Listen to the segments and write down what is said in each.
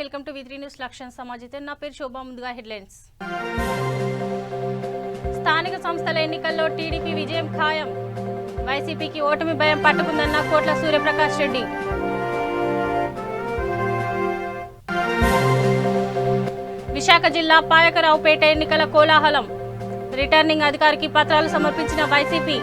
Welcome to V3 news లక్ష్యం సమాజిత. నా పేరు శోభా. ముందుగా హెడ్లైన్స్. స్థానిక సంస్థల ఎన్నికల్లో టీడీపీ విజయం ఖాయం. వైసీపీకి ఓటమి భయం పట్టుకుందన్న కోట్ల సూర్యప్రకాష్ రెడ్డి. విశాఖ జిల్లా పాయకరావుపేట ఎన్నికల కోలాహలం. రిటర్నింగ్ అధికారికి పత్రాలు సమర్పించిన వైసీపీ.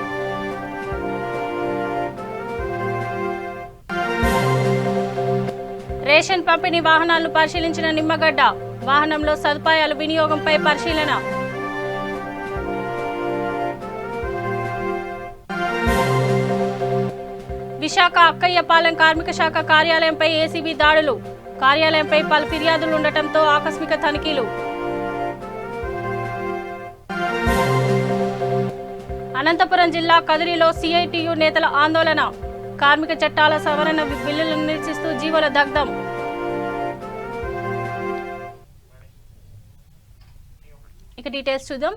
రేషన్ పంపిణీ వాహనాలను పరిశీలించిన నిమ్మగడ్డ. వాహనంలో సదుపాయాల వినియోగంపై పరిశీలన. విశాఖ అక్కయ్యపాలెం కార్మిక శాఖ కార్యాలయంపై ఏసీబీ దాడులు. కార్యాలయంపై పలు ఫిర్యాదులు ఉండటంతో ఆకస్మిక తనిఖీలు. అనంతపురం జిల్లా కదిరిలో సిఐటియు నేతల ఆందోళన. కార్మిక చట్టాల సవరణ బిల్లులను నిరసిస్తూ జీవోల దగ్ధం. ఇక డీటెయిల్స్ చూద్దాం.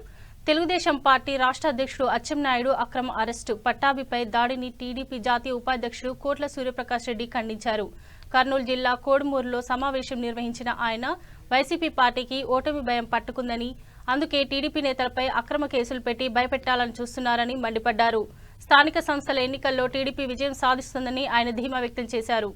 తెలుగుదేశం పార్టీ రాష్ట్ర అధ్యక్షుడు అచ్చెన్నాయుడు అక్రమ అరెస్టు పట్టాభిపై దాడిని టీడీపీ జాతీయ ఉపాధ్యక్షుడు కోట్ల సూర్యప్రకాష్ రెడ్డి ఖండించారు. కర్నూలు జిల్లా కోడుమూరులో సమావేశం నిర్వహించిన ఆయన వైసీపీ పార్టీకి ఓటమి భయం పట్టుకుందని, అందుకే టీడీపీ నేతలపై అక్రమ కేసులు పెట్టి భయపెట్టాలని చూస్తున్నారని మండిపడ్డారు. స్థానిక సంస్థల ఎన్నికల్లో టీడీపీ విజయం సాధిస్తుందని ఆయన ధీమా వ్యక్తం చేశారు.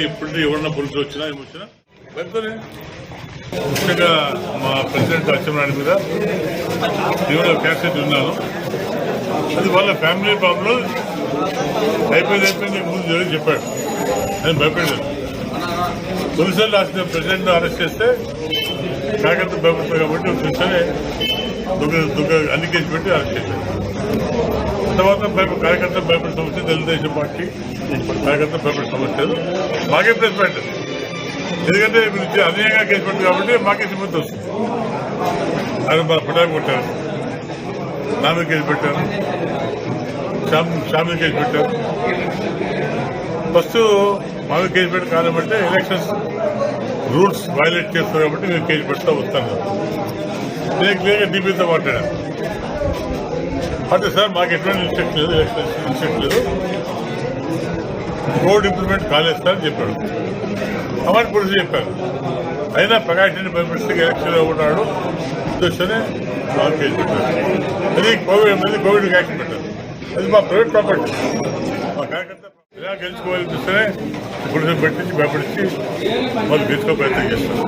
ఇప్పుడు ఎవరన్నా పోలీసులు వచ్చినా ఏమొచ్చినా ముఖ్యంగా మా ప్రెసిడెంట్ అచ్చెన్నాయుడు మీద తీవ్ర క్యాన్సర్ ఉన్నాను. అది వాళ్ళ ఫ్యామిలీ ప్రాబ్లం అయిపోయింది ముందు జరిగి చెప్పాడు. నేను భయపడ్డాను. పోలీసులు రాసిన ప్రెసిడెంట్ అరెస్ట్ చేస్తే కార్యకర్త భయపడతారు కాబట్టి చూస్తేనే అన్ని కేసు పెట్టి అరెస్ట్ చేశారు. తర్వాత కార్యకర్త భయపడే సమస్య తెలుగుదేశం పార్టీ కార్యకర్త భయపడే సమస్య లేదు. మాకే ప్రెస్ పెట్టారు. ఎందుకంటే మీరు అన్యాయంగా కేసు పెట్టారు కాబట్టి మాకే సిబ్బంది వస్తుంది. ఆయన మా పటాకు కొట్టారు, నా మీద కేసు పెట్టారు, షామీ కేసు పెట్టారు. ఫస్ట్ మా మీద కేసు పెట్టే కారణం అంటే ఎలక్షన్స్ రూల్స్ వైలేట్ చేస్తారు కాబట్టి నేను కేసు పెడతా వస్తాను. నేను క్లియర్గా డీపీతో మాట్లాడాను. అంటే సార్ మాకు ఎటువంటి ఇన్స్ట్రక్ట్ లేదు, ఎలక్షన్ ఇన్స్ట్రక్ట్ లేదు, కోడ్ ఇంప్లిమెంట్ కాలేదు సార్ అని చెప్పాడు. అమ్మాయి పోలీసులు చెప్పారు. అయినా ప్రకాష్ రెడ్డి భయపడిస్తే ఎలక్షన్ ఉన్నాడు చూస్తేనే మాకు కేసు పెట్టారు. అది కోవిడ్ యాక్షన్ పెట్టారు. అది మా ప్రైవేట్ ప్రాపర్టీ. మా కార్యకర్త ఇలా గెలుచుకోవాలని చూస్తేనే పోలీసులు పెట్టించి భయపడించి వాళ్ళు గెలుచుకో ప్రయత్నం చేస్తారు.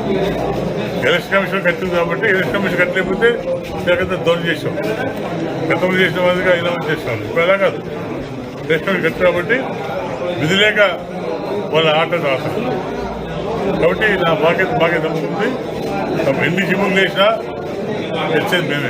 ఎలక్షన్ కమిషన్ కట్టింది కాబట్టి ఎలక్షన్ కమిషన్ కట్టలేకపోతే కార్యకర్త దౌర్జన్యం చేసాం. గతంలో చేసిన వాళ్ళగా ఇలా చేస్తాం. ఇప్పుడు అలా కాదు. ఎలక్షన్ కమిషన్ కట్టు కాబట్టి విధి లేక వాళ్ళ ఆట రాస్తారు. కాబట్టి నా బాధ్యత నమ్ముతుంది. ఎన్ని జిమ్ములు వేసినా గెలిచేది మేమే.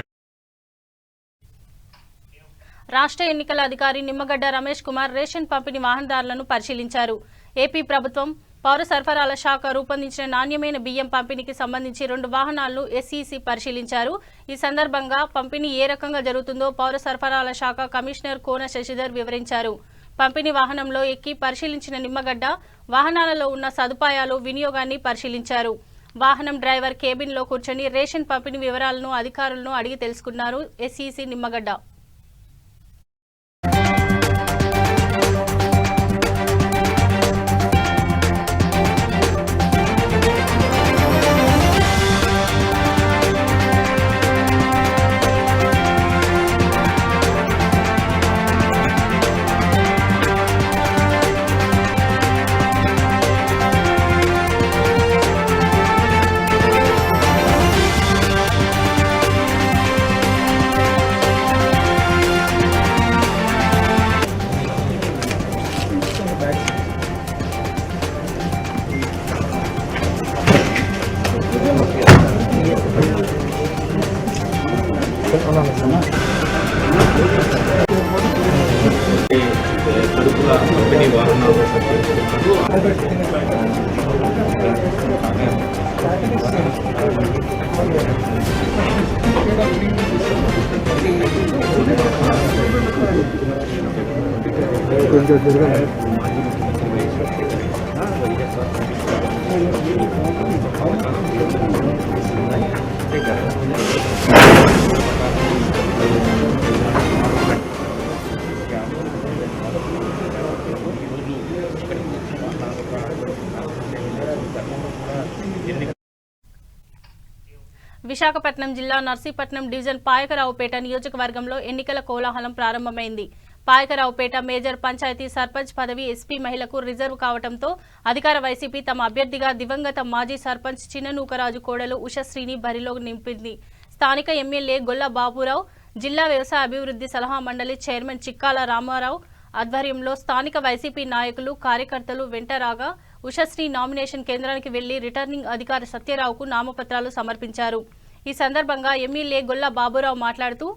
రాష్ట్ర ఎన్నికల అధికారి నిమ్మగడ్డ రమేష్ కుమార్ రేషన్ పంపిణీ వాహనదారులను పరిశీలించారు. ఏపీ ప్రభుత్వం పౌర సరఫరాల శాఖ రూపొందించిన నాణ్యమైన బియ్యం పంపిణీకి సంబంధించి 2 వాహనాలను ఎస్ఈసి పరిశీలించారు. ఈ సందర్భంగా పంపిణీ ఏ రకంగా జరుగుతుందో పౌర సరఫరాల శాఖ కమిషనర్ కోన శశిధర్ వివరించారు. పంపిణీ వాహనంలో ఎక్కి పరిశీలించిన నిమ్మగడ్డ వాహనాలలో ఉన్న సదుపాయాలు వినియోగాన్ని పరిశీలించారు. వాహనం డ్రైవర్ కేబిన్ లో కూర్చొని రేషన్ పంపిణీ వివరాలను అధికారులను అడిగి తెలుసుకున్నారు ఎస్ఈసి నిమ్మగడ్డ. కంపెనీ వాహనాలు విశాఖపట్నం జిల్లా నర్సీపట్నం డివిజన్ పాయకరావుపేట నియోజకవర్గంలో ఎన్నికల కోలాహలం ప్రారంభమైంది. పాయకరావుపేట మేజర్ పంచాయతీ సర్పంచ్ పదవి ఎస్పీ మహిళకు రిజర్వ్ కావడంతో అధికార వైసీపీ తమ అభ్యర్థిగా దివంగత మాజీ సర్పంచ్ చిన్ననూకరాజు కోడలు ఉషశ్రీని బరిలో నింపింది. స్థానిక ఎమ్మెల్యే గొల్ల బాబురావు, జిల్లా వ్యవసాయ అభివృద్ధి సలహా మండలి చైర్మన్ చిక్కాల రామారావు ఆధ్వర్యంలో స్థానిక వైసీపీ నాయకులు, కార్యకర్తలు వెంటరాగా ఉషశ్రీ నామినేషన్ కేంద్రానికి వెళ్లి రిటర్నింగ్ అధికారి సత్యరావుకు నామపత్రాలు సమర్పించారు. ఈ సందర్భంగా ఎమ్మెల్యే గొల్ల బాబురావు మాట్లాడుతూ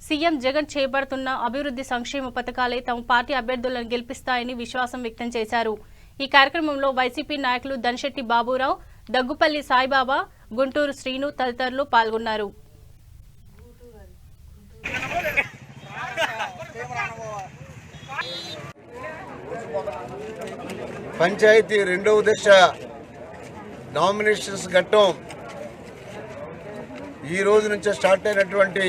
సీఎం జగన్ చేపడుతున్న అభివృద్ధి సంక్షేమ పథకాలే తమ పార్టీ అభ్యర్థులను గెలిపిస్తాయని విశ్వాసం వ్యక్తం చేశారు. ఈ కార్యక్రమంలో వైసీపీ నాయకులు దన్శెట్టి బాబురావు, దగ్గుపల్లి సాయిబాబా, గుంటూరు శ్రీను తదితరులు పాల్గొన్నారు. పంచాయతీ రెండవ దశ నామినేషన్స్ ఘట్టం ఈ రోజు నుంచే స్టార్ట్ అయినటువంటి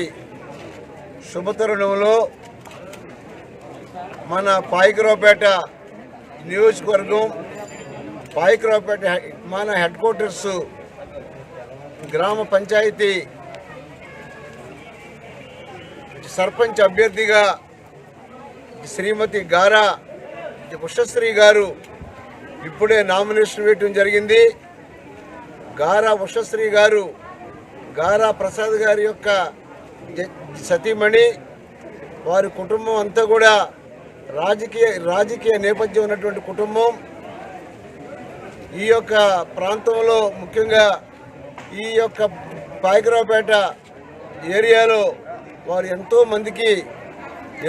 శుభతరుణంలో మన పాయకరావుపేట నియోజకవర్గం, పాయకరావుపేట మన హెడ్ క్వార్టర్స్ గ్రామ పంచాయతీ సర్పంచ్ అభ్యర్థిగా శ్రీమతి గారా ఉషశ్రీ గారు ఇప్పుడే నామినేషన్ వేయటం జరిగింది. గారా ఉషశ్రీ గారు గారా ప్రసాద్ గారి యొక్క సతీమణి, వారి కుటుంబం అంతా కూడా రాజకీయ నేపథ్యం ఉన్నటువంటి కుటుంబం. ఈ యొక్క ప్రాంతంలో ముఖ్యంగా ఈ యొక్క పాయకరావుపేట ఏరియాలో వారు ఎంతో మందికి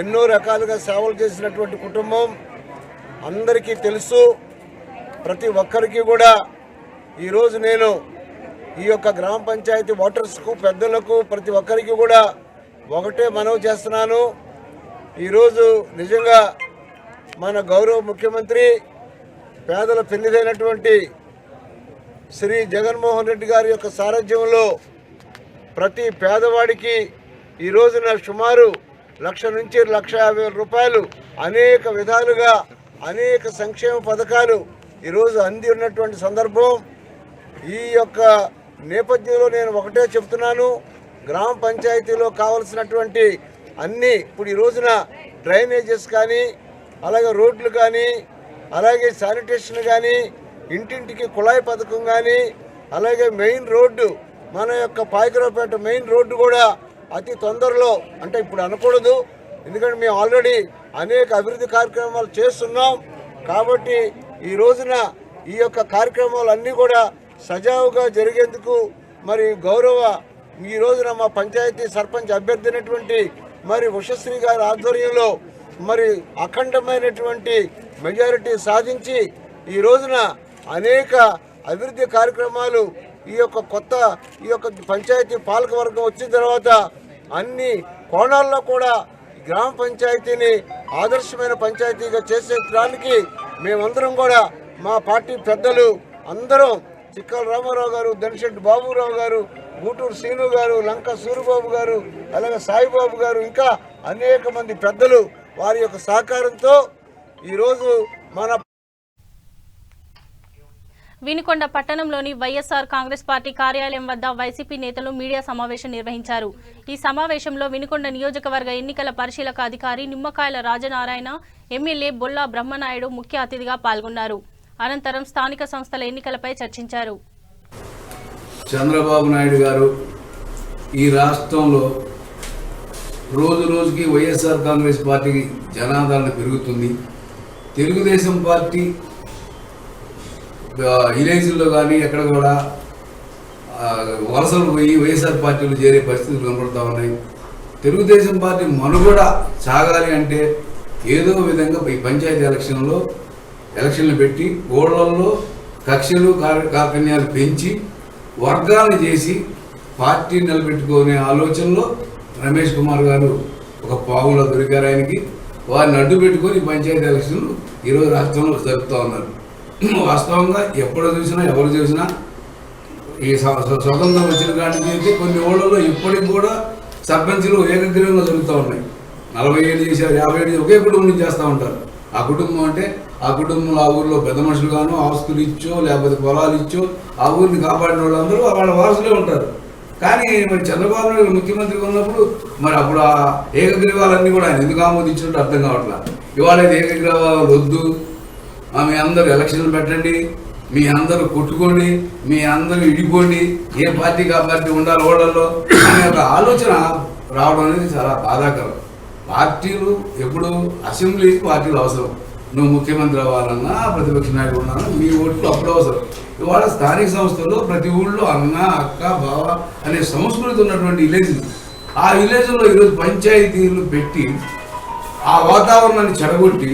ఎన్నో రకాలుగా సేవలు చేసినటువంటి కుటుంబం అందరికీ తెలుసు. ప్రతి ఒక్కరికి కూడా ఈరోజు నేను ఈ యొక్క గ్రామ పంచాయతీ ఓటర్స్కు, పెద్దలకు, ప్రతి ఒక్కరికి కూడా ఒకటే మనవి చేస్తున్నాను. ఈరోజు నిజంగా మన గౌరవ ముఖ్యమంత్రి పేదల పెన్నిదైనటువంటి శ్రీ జగన్మోహన్ రెడ్డి గారి యొక్క సారథ్యంలో ప్రతి పేదవాడికి ఈ రోజున సుమారు 1,00,000 నుంచి 1,50,000 రూపాయలు అనేక విధాలుగా అనేక సంక్షేమ పథకాలు ఈరోజు అంది ఉన్నటువంటి సందర్భం. ఈ యొక్క నేపథ్యంలో నేను ఒకటే చెప్తున్నాను, గ్రామ పంచాయతీలో కావలసినటువంటి అన్నీ ఇప్పుడు ఈ రోజున డ్రైనేజెస్ కానీ, అలాగే రోడ్లు కానీ, అలాగే శానిటేషన్ కానీ, ఇంటింటికి కుళాయి పథకం కానీ, అలాగే మెయిన్ రోడ్డు మన యొక్క పాయకరావుపేట మెయిన్ రోడ్డు కూడా అతి తొందరలో, అంటే ఇప్పుడు అనకూడదు ఎందుకంటే మేము ఆల్రెడీ అనేక అభివృద్ధి కార్యక్రమాలు చేస్తున్నాం. కాబట్టి ఈ రోజున ఈ యొక్క కార్యక్రమాలన్నీ కూడా సజావుగా జరిగేందుకు మరి గౌరవ ఈ రోజున మా పంచాయతీ సర్పంచ్ అభ్యర్థి అయినటువంటి మరి ఉషశ్రీ గారి ఆధ్వర్యంలో మరి అఖండమైనటువంటి మెజారిటీ సాధించి ఈ రోజున అనేక అభివృద్ధి కార్యక్రమాలు ఈ యొక్క పంచాయతీ పాలకవర్గం వచ్చిన తర్వాత అన్ని కోణాల్లో కూడా గ్రామ పంచాయతీని ఆదర్శమైన పంచాయతీగా చేసేదానికి మేమందరం కూడా మా పార్టీ పెద్దలు అందరం చిక్కాల రామారావు గారు, దన్శెట్టి బాబురావు గారు, గూటూరు శ్రీను గారు, లంక సూరిబాబు గారు, అలాగే సాయిబాబు గారు, ఇంకా అనేక మంది పెద్దలు వారి యొక్క సహకారంతో ఈరోజు మన వినుకొండ పట్టణంలోని వైఎస్ఆర్ కాంగ్రెస్ పార్టీ కార్యాలయం వద్ద వైసీపీ నేతలు మీడియా సమావేశం నిర్వహించారు. ఈ సమావేశంలో వినుకొండ నియోజకవర్గ ఎన్నికల పరిశీలక అధికారి నిమ్మకాయల రాజనారాయణ, ఎమ్మెల్యే బొల్లా బ్రహ్మనాయుడు ముఖ్య అతిథిగా పాల్గొన్నారు. అనంతరం స్థానిక సంస్థల ఎన్నికలపై చర్చించారు. చంద్రబాబు నాయుడు గారు ఈ రాష్ట్రంలో రోజు రోజుకి వైఎస్ఆర్ కాంగ్రెస్ పార్టీకి జనాదరణ పెరుగుతుంది. తెలుగుదేశం పార్టీ విలేజ్ల్లో కానీ ఎక్కడ కూడా వలసలు పోయి వైఎస్ఆర్ పార్టీలో చేరే పరిస్థితులు కనబడుతూ ఉన్నాయి. తెలుగుదేశం పార్టీ మనుగడ సాగాలి అంటే ఏదో విధంగా ఈ పంచాయతీ ఎలక్షన్లు పెట్టి ఓళ్ళల్లో కక్షలు కార్పణ్యాలు పెంచి వర్గాలను చేసి పార్టీని నిలబెట్టుకునే ఆలోచనలో రమేష్ కుమార్ గారు ఒక పావులో దొరికారు. ఆయనకి వారిని అడ్డు పెట్టుకొని పంచాయతీ ఎలక్షన్లు ఈరోజు రాష్ట్రంలో జరుపుతూ ఉన్నారు. వాస్తవంగా ఎప్పుడు చూసినా ఎవరు చూసినా ఈ స్వతంత్రం వచ్చిన కాడికి అయితే కొన్ని ఊళ్ళలో ఇప్పటికి కూడా సర్పంచులు ఏకగ్రీవంగా జరుగుతూ ఉన్నాయి. 40 ఏళ్ళు చేశారు, 50 ఏళ్ళు ఒకే కుటుంబం నుంచి చేస్తూ ఉంటారు. ఆ కుటుంబం అంటే ఆ కుటుంబంలో ఆ ఊరిలో పెద్ద మనుషులు గాను ఆస్తులు ఇచ్చో లేకపోతే పొలాలు ఇచ్చో ఆ ఊరిని కాపాడిన వాళ్ళందరూ వాళ్ళ వారసులే ఉంటారు. కానీ మరి చంద్రబాబు నాయుడు ముఖ్యమంత్రిగా ఉన్నప్పుడు మరి అప్పుడు ఆ ఏకగ్రీవాలన్నీ కూడా ఆయన ఎందుకు ఆమోదించినట్టు అర్థం కావట్లేదు. ఇవాళ ఏకగ్రీవాలు వద్దు, మీ అందరూ ఎలక్షన్లు పెట్టండి, మీ అందరూ కొట్టుకోండి, మీ అందరూ ఇడిపోండి, ఏ పార్టీకి ఆ పార్టీ ఉండాలి ఓడల్లో అనే ఒక ఆలోచన రావడం అనేది చాలా బాధాకరం. పార్టీలు ఎప్పుడు అసెంబ్లీకి పార్టీలు అవసరం. నువ్వు ముఖ్యమంత్రి అవ్వాలన్నా ప్రతిపక్ష నాయకుడు ఉన్నాను మీ ఓట్లు అప్పుడు అవసరం. ఇవాళ స్థానిక సంస్థల్లో ప్రతి ఊళ్ళో అన్న అక్క బావ అనే సంస్కృతి ఉన్నటువంటి విలేజ్లు, ఆ విలేజ్లో ఈరోజు పంచాయతీలు పెట్టి ఆ వాతావరణాన్ని చెడగొట్టి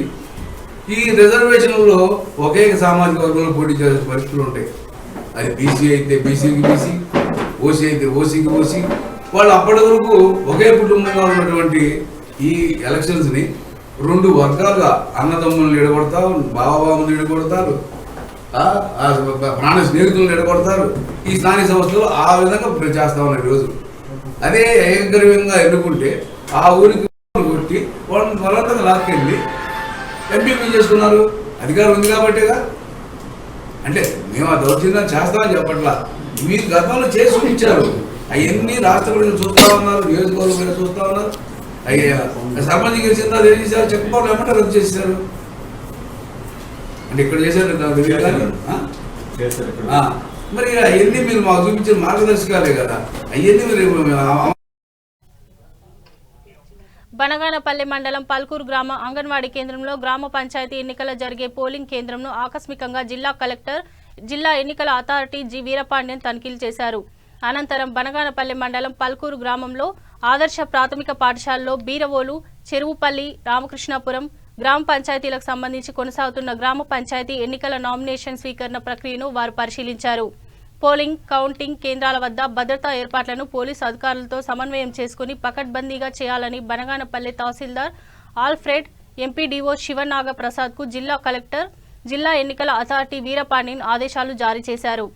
ఈ రిజర్వేషన్లలో ఒకే సామాజిక వర్గంలో పోటీ చేసే పరిస్థితులు ఉంటాయి. అది బీసీ అయితే బీసీకి బీసీ, ఓసీ అయితే ఓసీకి ఓసీ. వాళ్ళు అప్పటి వరకు ఒకే కుటుంబంగా ఉన్నటువంటి ఈ ఎలక్షన్స్ని 2 వర్గాలుగా అన్నదమ్ములను ఎడగొడతారు, బావబాములను ఎడగొడతారు, ప్రాణ స్నేహితులను ఎడగొడతారు. ఈ స్థానిక సంస్థలు ఆ విధంగా చేస్తా ఉన్నాయి రోజు. అదే ఏకగ్రీవంగా ఎన్నుకుంటే ఆ ఊరికి కొట్టి వాళ్ళని బలవంతంగా లాక్కెళ్ళి ఎంపీ చేసుకున్నారు. అధికారం ఉంది కాబట్టేగా. అంటే మేము ఆ దౌర్జన్యం చేస్తామని చెప్పట్లా, మీరు గతంలో చేసి చూపించారు. అవన్నీ రాష్ట్ర ప్రజలు చూస్తూ ఉన్నారు, నియోజకవర్గ ప్రజలు చూస్తూ ఉన్నారు. అయ్యా సర్పంచ్ గెలిచిన తర్వాత ఏం చేశారు? చెక్కపోవడం ఏమంటే రద్దు చేశారు. అంటే ఇక్కడ చేశారు మరి అవన్నీ మీరు మాకు చూపించిన మార్గదర్శకాలే కదా. అవన్నీ మీరు బనగానపల్లి మండలం పల్కూరు గ్రామ అంగన్వాడీ కేంద్రంలో గ్రామ పంచాయతీ ఎన్నికల జరిగే పోలింగ్ కేంద్రంను ఆకస్మికంగా జిల్లా కలెక్టర్, జిల్లా ఎన్నికల అథారిటీ జి వీరపాండ్యన్ తనిఖీలు చేశారు. అనంతరం బనగానపల్లి మండలం పల్కూరు గ్రామంలో ఆదర్శ ప్రాథమిక పాఠశాలలో బీరవోలు, చెరువుపల్లి, రామకృష్ణాపురం గ్రామ పంచాయతీలకు సంబంధించి కొనసాగుతున్న గ్రామ పంచాయతీ ఎన్నికల నామినేషన్ స్వీకరణ ప్రక్రియను వారు పరిశీలించారు. పోలింగ్, కౌంటింగ్ కేంద్రాల వద్ద భద్రతా ఏర్పాట్లను పోలీసు అధికారులతో సమన్వయం చేసుకుని పకడ్బందీగా చేయాలని బనగానపల్లి తహసీల్దార్ ఆల్ఫ్రెడ్, ఎంపీడీఓ శివనాగ ప్రసాద్కు జిల్లా కలెక్టర్, జిల్లా ఎన్నికల అథారిటీ వీరపాండ్యన్ ఆదేశాలు జారీ చేశారు.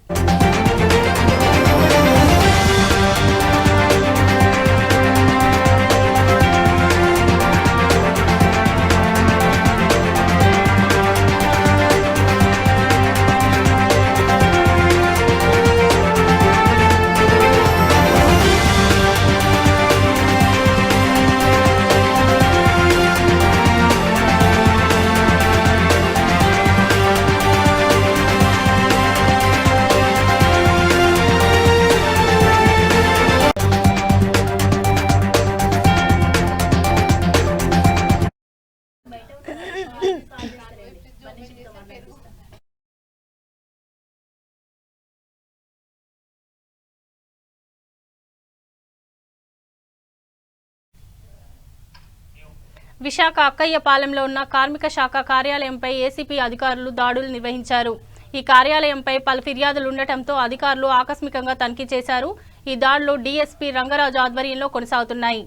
విశాఖ అక్కయ్యపాలెంలో ఉన్న కార్మిక శాఖ కార్యాలయంపై ఏసీపీ అధికారులు దాడులు నిర్వహించారు. ఈ కార్యాలయంపై పలు ఫిర్యాదులు ఉండటంతో అధికారులు ఆకస్మికంగా తనిఖీ చేశారు. ఈ దాడులు డీఎస్పీ రంగరాజు ఆధ్వర్యంలో కొనసాగుతున్నాయి.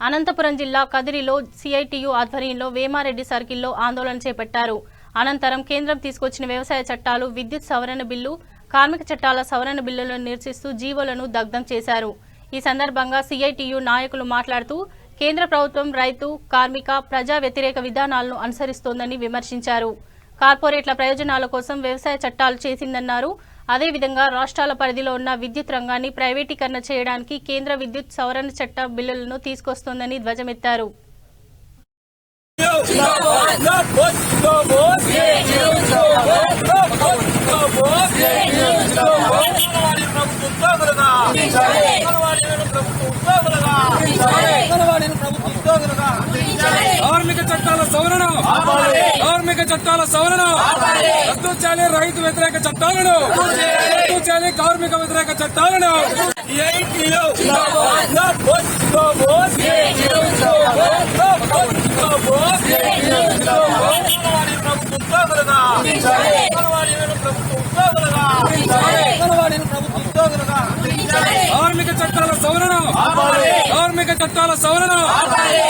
అనంతపురం జిల్లా కదిరిలో సిఐటియు ఆధ్వర్యంలో వేమారెడ్డి సర్కిల్లో ఆందోళన చేపట్టారు. అనంతరం కేంద్రం తీసుకొచ్చిన వ్యవసాయ చట్టాలు, విద్యుత్ సవరణ బిల్లు, కార్మిక చట్టాల సవరణ బిల్లులను నిరసిస్తూ జీవోలను దగ్ధం చేశారు. ఈ సందర్భంగా సిఐటియు నాయకులు మాట్లాడుతూ కేంద్ర ప్రభుత్వం రైతు, కార్మిక, ప్రజా వ్యతిరేక విధానాలను అనుసరిస్తోందని విమర్శించారు. కార్పొరేట్ల ప్రయోజనాల కోసం వ్యవసాయ చట్టాలు చేసిందన్నారు. అదేవిధంగా రాష్ట్రాల పరిధిలో ఉన్న విద్యుత్ రంగాన్ని ప్రైవేటీకరణ చేయడానికి కేంద్ర విద్యుత్ సవరణ చట్ట బిల్లులను తీసుకొస్తోందని ధ్వజమెత్తారు. కార్మిక చట్టాల సవరణ, కార్మిక చట్టాల సవరణ రద్దు చేయాలి. రైతు వ్యతిరేక చట్టాలను రద్దు చేయాలి. కార్మిక వ్యతిరేక చట్టాలను కార్మిక చట్టాల సవరణ, కార్మిక చట్టాల సవరణ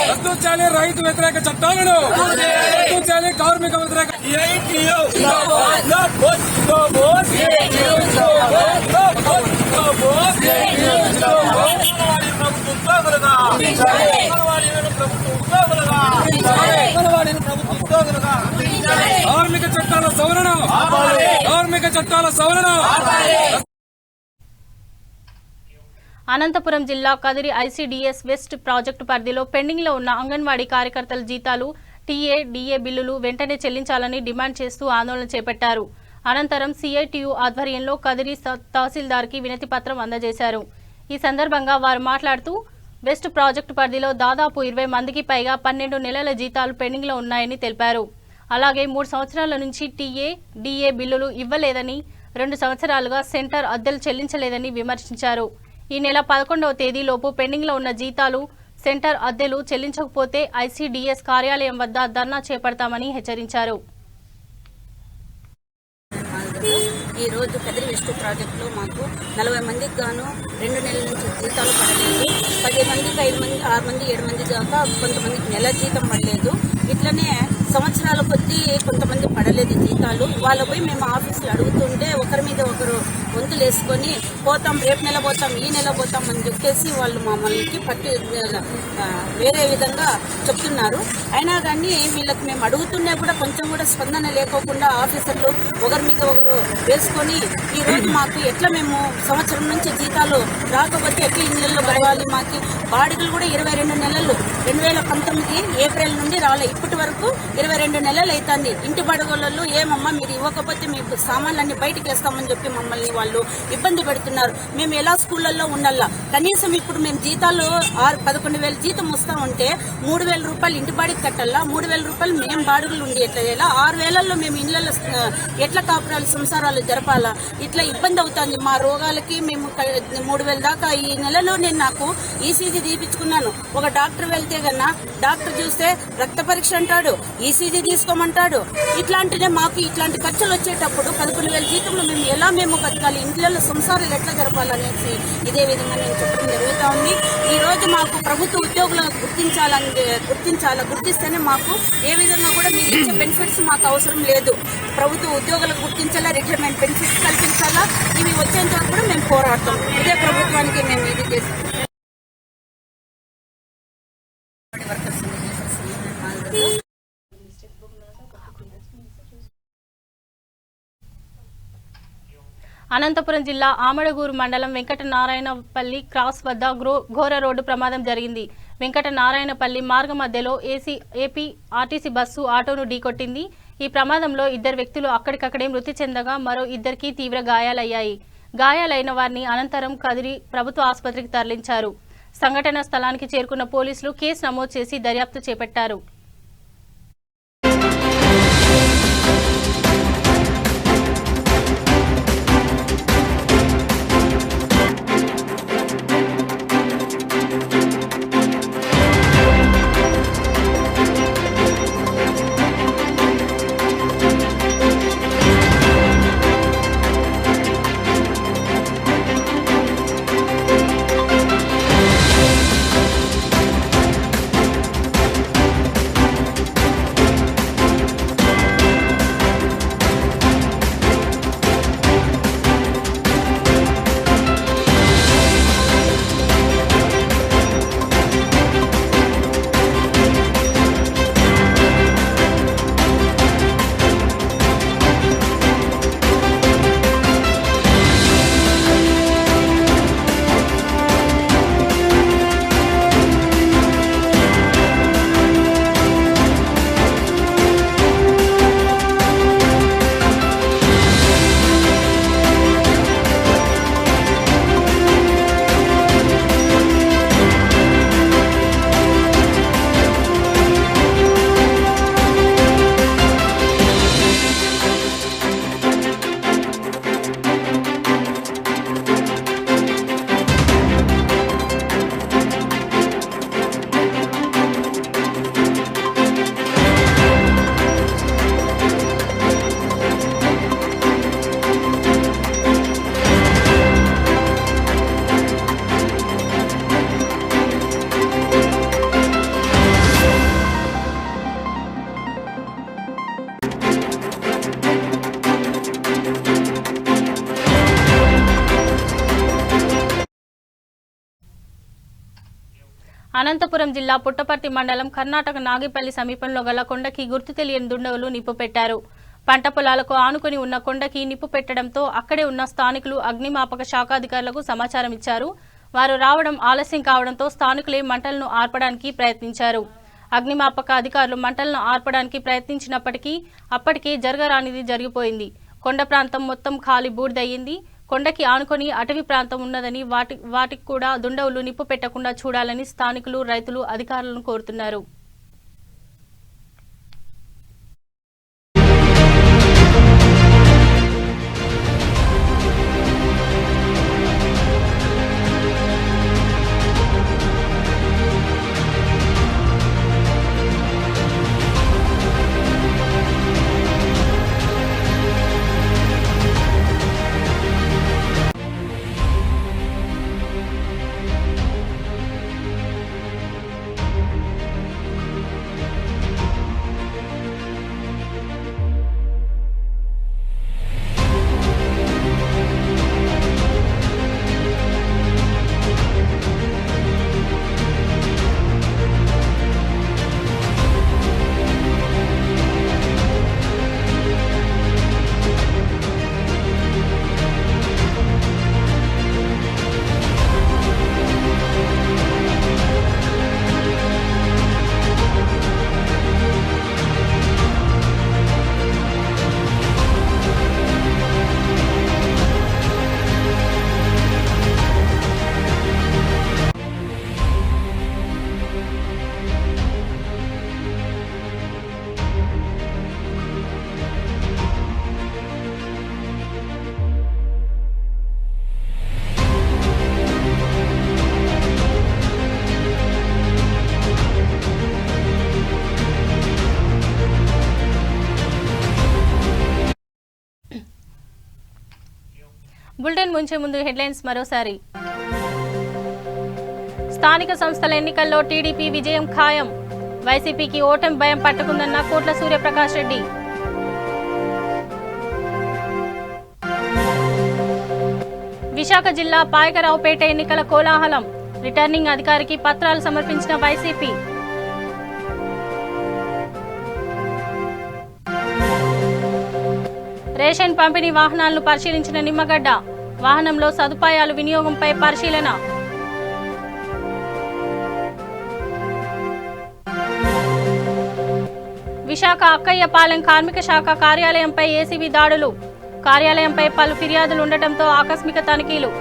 రద్దు చేయాలి. రైతు వ్యతిరేక చట్టాలను రద్దు చేయాలి. కార్మిక వ్యతిరేక కార్మిక చట్టాల సవరణ, కార్మిక చట్టాల సవరణ. అనంతపురం జిల్లా కదిరి ఐసీడీఎస్ వెస్ట్ ప్రాజెక్టు పరిధిలో పెండింగ్లో ఉన్న అంగన్వాడీ కార్యకర్తల జీతాలు, టీఏ, డీఏ బిల్లులు వెంటనే చెల్లించాలని డిమాండ్ చేస్తూ ఆందోళన చేపట్టారు. అనంతరం సిఐటియు ఆధ్వర్యంలో కదిరి తహసీల్దార్కి వినతి పత్రం అందజేశారు. ఈ సందర్భంగా వారు మాట్లాడుతూ వెస్ట్ ప్రాజెక్టు పరిధిలో దాదాపు 20 మందికి పైగా 12 నెలల జీతాలు పెండింగ్లో ఉన్నాయని తెలిపారు. అలాగే 3 సంవత్సరాల నుంచి టీఏ, డీఏ బిల్లులు ఇవ్వలేదని, 2 సంవత్సరాలుగా సెంటర్ అద్దెలు చెల్లించలేదని విమర్శించారు. ఈ నెల 11వ తేదీలోపు పెండింగ్లో ఉన్న జీతాలు, సెంటర్ అద్దెలు చెల్లించకపోతే ఐసీడీఎస్ కార్యాలయం వద్ద ధర్నా చేపడతామని హెచ్చరించారు. ఈ రోజు కదిరి వెస్ట్ ప్రాజెక్టులో మాకు 40 మందికి గాను 2 నెలల నుంచి జీతాలు పడలేదు. 10 మందికి 5 మంది, 6 మంది, 7 మంది దాకా కొంతమందికి నెల జీతం పడలేదు. ఇట్లనే సంవత్సరాల కొద్దీ కొంతమంది పడలేదు జీతాలు. వాళ్ళ పోయి మేము ఆఫీసులు అడుగుతుంటే ఒకరి మీద ఒకరు వంతులు వేసుకొని పోతాం, రేపు నెల పోతాం, ఈ నెల పోతాం అని చెప్పేసి వాళ్ళు మమ్మల్ని పట్టి వేరే విధంగా చెప్తున్నారు. అయినా కానీ వీళ్ళకి మేము అడుగుతున్నా కూడా కొంచెం కూడా స్పందన లేకోకుండా ఆఫీసర్లు ఒకరి మీద ఒకరు వేసుకొని ఈ రోజు మాకు ఎట్లా మేము సంవత్సరం నుంచి జీతాలు రాకపోతే ఎట్లా ఈ నెలల్లో గడవాలి. మాకు బాడిగలు కూడా 22 నెలలు 2019 ఏప్రిల్ నుండి రాలే. ఇప్పటి వరకు 22 నెలలు అవుతుంది. ఇంటి బాడుగోళ్ళు ఏమమ్మా మీరు ఇవ్వకపోతే మీకు సామాన్లన్నీ బయటకు వేస్తామని చెప్పి మమ్మల్ని వాళ్ళు ఇబ్బంది పెడుతున్నారు. మేము ఎలా స్కూళ్ళల్లో ఉండాలా? కనీసం ఇప్పుడు మేము జీతాలు 11,000 జీతం వస్తా ఉంటే 3,000 రూపాయలు ఇంటి బాడికి కట్టాలా, 3,000 రూపాయలు మేము బాడుగులు ఉండి ఎట్లా 6,000లో మేము ఇళ్లలో ఎట్లా కాపురాలు సంసారాలు జరపాలా? ఇట్లా ఇబ్బంది అవుతుంది. మా రోగాలకి మేము 3,000 దాకా ఈ నెలలో నాకు ఈసీజీ తీపించుకున్నాను. ఒక డాక్టర్ వెళ్తే కన్నా డాక్టర్ చూస్తే రక్త పరీక్ష అంటాడు, ఈసీజీ తీసుకోమంటాడు. ఇట్లాంటినే మాకు ఇట్లాంటి ఖర్చులు వచ్చేటప్పుడు 11,000 జీతంలో మేము బతకాలి, ఇంట్లో సంసారాలు ఎట్లా జరపాలనేసి ఇదే విధంగా నేను చెప్పడం జరుగుతూ ఉంది. ఈ రోజు మాకు ప్రభుత్వ ఉద్యోగులను గుర్తిస్తేనే మాకు ఏ విధంగా కూడా మీరు ఇచ్చే బెనిఫిట్స్ మాకు అవసరం లేదు. ప్రభుత్వ ఉద్యోగులకు గుర్తించాలా, రిటైర్మెంట్ బెనిఫిట్స్ కల్పించాలా. ఇవి వచ్చేంత వరకు కూడా మేము పోరాడతాం. ఇదే ప్రభుత్వానికి మేము ఇది చేస్తాం. అనంతపురం జిల్లా ఆమడగూరు మండలం వెంకటనారాయణపల్లి క్రాస్ వద్ద ఘోర రోడ్డు ప్రమాదం జరిగింది. వెంకటనారాయణపల్లి మార్గ మధ్యలో ఏపీ ఆర్టీసీ బస్సు ఆటోను ఢీకొట్టింది. ఈ ప్రమాదంలో 2 వ్యక్తులు అక్కడికక్కడే మృతి చెందగా మరో 2కి తీవ్ర గాయాలయ్యాయి. గాయాలైన వారిని అనంతరం కదిరి ప్రభుత్వ ఆసుపత్రికి తరలించారు. సంఘటన స్థలానికి చేరుకున్న పోలీసులు కేసు నమోదు చేసి దర్యాప్తు చేపట్టారు. అనంతపురం జిల్లా పుట్టపర్తి మండలం కర్ణాటక నాగిపల్లి సమీపంలో గల కొండకి గుర్తు తెలియని దుండగులు నిప్పు పెట్టారు. పంట పొలాలకు ఆనుకుని ఉన్న కొండకి నిప్పు పెట్టడంతో అక్కడే ఉన్న స్థానికులు అగ్నిమాపక శాఖ అధికారులకు సమాచారం ఇచ్చారు. వారు రావడం ఆలస్యం కావడంతో స్థానికులే మంటలను ఆర్పడానికి ప్రయత్నించారు. అగ్నిమాపక అధికారులు మంటలను ఆర్పడానికి ప్రయత్నించినప్పటికీ అప్పటికే జరగరానిది జరిగిపోయింది. కొండ ప్రాంతం మొత్తం ఖాళీ బూడిదయ్యింది. కొండకి ఆనుకొని అటవీ ప్రాంతం ఉన్నదని వాటికి కూడా దుండగులు నిప్పు పెట్టకుండా చూడాలని స్థానికులు, రైతులు అధికారులను కోరుతున్నారు. బులెటిన్ ముంచే ముందు హెడ్లైన్స్ మరోసారి. స్థానిక సంస్థల ఎన్నికల్లో టీడీపీ విజయం ఖాయం. వైసీపీకి ఓటమి భయం పట్టుకుందన్న కోట్ల సూర్యప్రకాష్ రెడ్డి. విశాఖ జిల్లా పాయకరావుపేట ఎన్నికల కోలాహలం. రిటర్నింగ్ అధికారికి పత్రాలు సమర్పించిన వైసీపీ. రేషన్ పంపిణీ వాహనాలను పరిశీలించిన నిమ్మగడ్డ. వాహనంలో సదుపాయాలు వినియోగంపై పరిశీలన. విశాఖ అక్కయ్యపాలెం కార్మిక శాఖ కార్యాలయంపై ఏసీబీ దాడులు. కార్యాలయంపై పలు ఫిర్యాదులు ఉండటంతో ఆకస్మిక తనిఖీలు.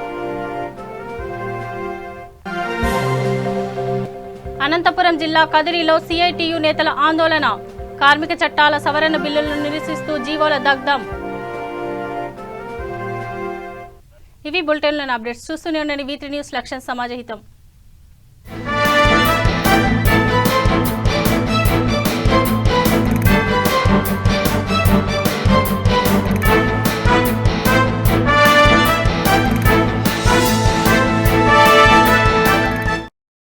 అనంతపురం జిల్లా కదిరిలో సిఐటియు నేతల ఆందోళన. కార్మిక చట్టాల సవరణ బిల్లులను నిరసిస్తూ జీవోల దగ్ధం. ఇవి బులెటిన్లోని అప్డేట్స్. చూస్తూనే ఉండండి V3 న్యూస్. లక్ష్యం సమాజహితం.